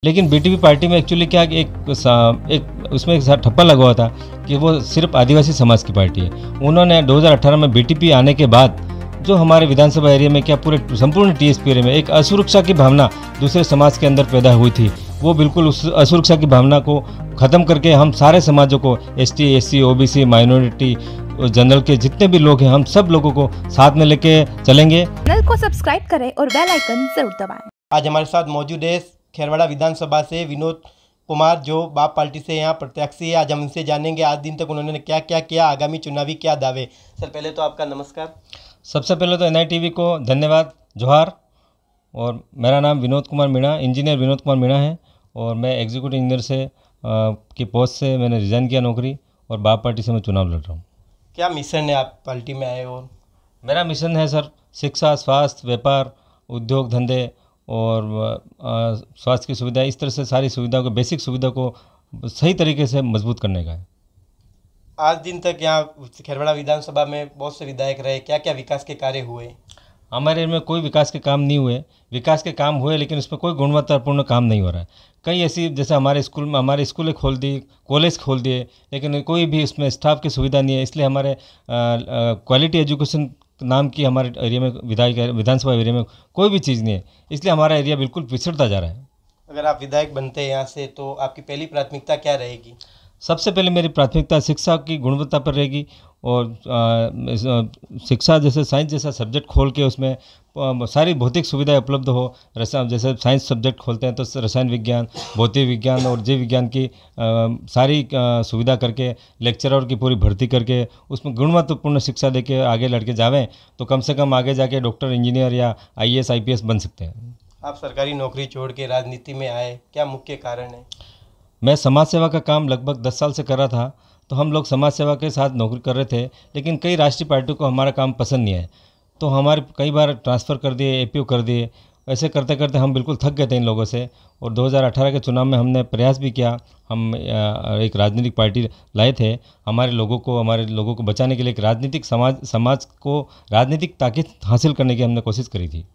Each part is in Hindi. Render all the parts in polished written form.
लेकिन बीटीपी पार्टी में एक्चुअली क्या एक उसमें एक ठप्पा लगा हुआ था कि वो सिर्फ आदिवासी समाज की पार्टी है। उन्होंने 2018 में बीटीपी आने के बाद जो हमारे विधानसभा एरिया में क्या पूरे संपूर्ण टीएसपी एरिया में एक असुरक्षा की भावना दूसरे समाज के अंदर पैदा हुई थी, वो बिल्कुल उस असुरक्षा की भावना को ख़त्म करके हम सारे समाजों को ST, SC, OBC, minority, general के जितने भी लोग हैं हम सब लोगों को साथ में लेके चलेंगे। चैनल को सब्सक्राइब करें और बेल आइकन जरूर दबाएं। आज हमारे साथ मौजूद है खेरवाड़ा विधानसभा से विनोद कुमार, जो बाप पार्टी से यहाँ प्रत्याशी है। आज हम इनसे जानेंगे आज दिन तक उन्होंने क्या क्या किया, आगामी चुनावी क्या दावे। सर पहले तो आपका नमस्कार। सबसे पहले तो एनआईटीवी को धन्यवाद, जोहार। और मेरा नाम विनोद कुमार मीणा, इंजीनियर विनोद कुमार मीणा है और मैं एग्जीक्यूटिव इंजीनियर से की पोस्ट से मैंने रिज़ाइन किया नौकरी और बाप पार्टी से मैं चुनाव लड़ रहा हूँ। क्या मिशन है, आप पार्टी में आए हो? मेरा मिशन है सर, शिक्षा, स्वास्थ्य, व्यापार, उद्योग धंधे और स्वास्थ्य की सुविधा, इस तरह से सारी सुविधाओं को, बेसिक सुविधा को सही तरीके से मजबूत करने का है। आज दिन तक यहाँ खेरवाड़ा विधानसभा में बहुत से विधायक रहे, क्या क्या विकास के कार्य हुए? हमारे एरिया में कोई विकास के काम नहीं हुए। विकास के काम हुए लेकिन उसमें कोई गुणवत्तापूर्ण काम नहीं हो रहा है। कई ऐसी, जैसे हमारे स्कूलें खोल दी, कॉलेज खोल दिए, लेकिन कोई भी उसमें स्टाफ की सुविधा नहीं है। इसलिए हमारे क्वालिटी एजुकेशन नाम की हमारे एरिया में विधानसभा एरिया में कोई भी चीज़ नहीं है। इसलिए हमारा एरिया बिल्कुल पिछड़ता जा रहा है। अगर आप विधायक बनते हैं यहाँ से तो आपकी पहली प्राथमिकता क्या रहेगी? सबसे पहले मेरी प्राथमिकता शिक्षा की गुणवत्ता पर रहेगी और शिक्षा जैसे साइंस जैसा सब्जेक्ट खोल के उसमें सारी भौतिक सुविधाएं उपलब्ध हो। जैसे साइंस सब्जेक्ट खोलते हैं तो रसायन विज्ञान, भौतिक विज्ञान और जीव विज्ञान की सारी सुविधा करके, लेक्चरर की पूरी भर्ती करके उसमें गुणवत्तापूर्ण शिक्षा देके आगे लड़के जावें तो कम से कम आगे जाके डॉक्टर, इंजीनियर या IAS IPS बन सकते हैं। आप सरकारी नौकरी छोड़ के राजनीति में आए, क्या मुख्य कारण है? मैं समाज सेवा का काम लगभग 10 साल से कर रहा था, तो हम लोग समाज सेवा के साथ नौकरी कर रहे थे, लेकिन कई राष्ट्रीय पार्टियों को हमारा काम पसंद नहीं है, तो हमारे कई बार ट्रांसफ़र कर दिए, APO कर दिए। ऐसे करते करते हम बिल्कुल थक गए थे इन लोगों से और 2018 के चुनाव में हमने प्रयास भी किया। हम एक राजनीतिक पार्टी लाए थे हमारे लोगों को बचाने के लिए, एक राजनीतिक समाज को राजनीतिक ताकत हासिल करने की हमने कोशिश करी थी।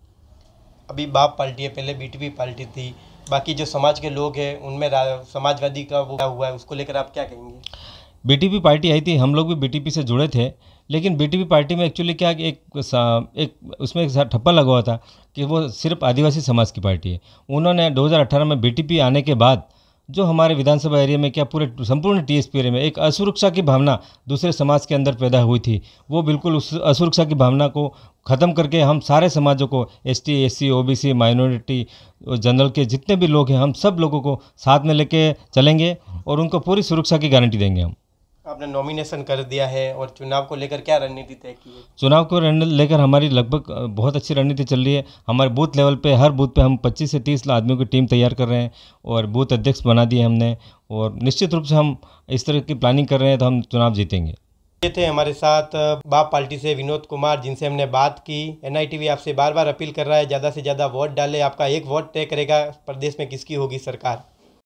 अभी बाप पार्टी है, पहले बीटीपी पार्टी थी, बाकी जो समाज के लोग हैं उनमें समाजवादी का वो हुआ है, उसको लेकर आप क्या कहेंगे? बीटीपी पार्टी आई थी, हम लोग भी बीटीपी से जुड़े थे, लेकिन बीटीपी पार्टी में एक्चुअली क्या उसमें एक ठप्पा लगा हुआ था कि वो सिर्फ आदिवासी समाज की पार्टी है। उन्होंने 2018 में बीटीपी आने के बाद जो हमारे विधानसभा एरिया में क्या पूरे संपूर्ण टीएसपी एरिया में एक असुरक्षा की भावना दूसरे समाज के अंदर पैदा हुई थी, वो बिल्कुल उस असुरक्षा की भावना को ख़त्म करके हम सारे समाजों को ST, SC, OBC, minority, general के जितने भी लोग हैं हम सब लोगों को साथ में लेके चलेंगे और उनको पूरी सुरक्षा की गारंटी देंगे हम। आपने नॉमिनेशन कर दिया है और चुनाव को लेकर क्या रणनीति तय की है? चुनाव को लेकर हमारी लगभग बहुत अच्छी रणनीति चल रही है। हमारे बूथ लेवल पे, हर बूथ पे हम 25 से 30 आदमियों की टीम तैयार कर रहे हैं और बूथ अध्यक्ष बना दिए हमने और निश्चित रूप से हम इस तरह की प्लानिंग कर रहे हैं तो हम चुनाव जीतेंगे। ये थे हमारे साथ बाप पार्टी से विनोद कुमार, जिनसे हमने बात की। NITV आपसे बार बार अपील कर रहा है ज़्यादा से ज़्यादा वोट डालें। आपका एक वोट तय करेगा प्रदेश में किसकी होगी सरकार।